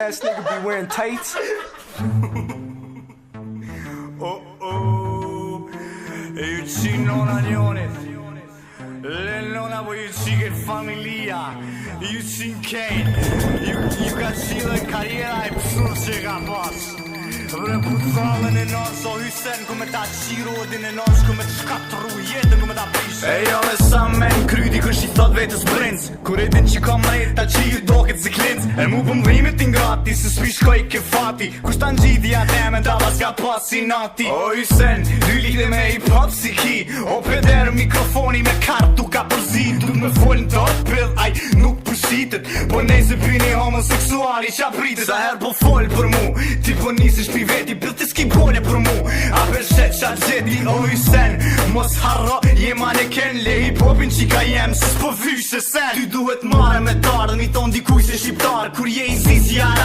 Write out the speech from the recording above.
Ass nigga be wearing tights. Ju qi nona njonit Le nona po ju qi këtë familia Ju qi n'kejn Ju ka qi dhe karjera e pësur që ka pas Vre putallën e non so hysen ku me ta qi rodin e non shku me të shkatru jetën ku me ta prish E jo dhe sa men kryti kësht i thot vetës princ Kur e din që ka mrejt ta qi ju do këtë ziklinc E mu pëmdhimit t'ingrati se s'pi shkoj ke fati Kusht ta n'gjidhja teme da pas ka pas si nati O hysen, dy lidhe me hip-hop si ki O peder mikrofoni me kartu ka përzit Du me fol në tot pill, aj nuk përshitet Po nejse pini homoseksuali qa pritet Sa her po fol për mu, ti po nisish pi veti Bil ti s'ki bole për mu, a përshet qa gjeti O hysen, mos harro, je maneken Le hip-hopin qika jem, se s'po vyshe sen Ty duhet mare me tarë, mi ton dikuj se shqiptar Kur je i zi si arab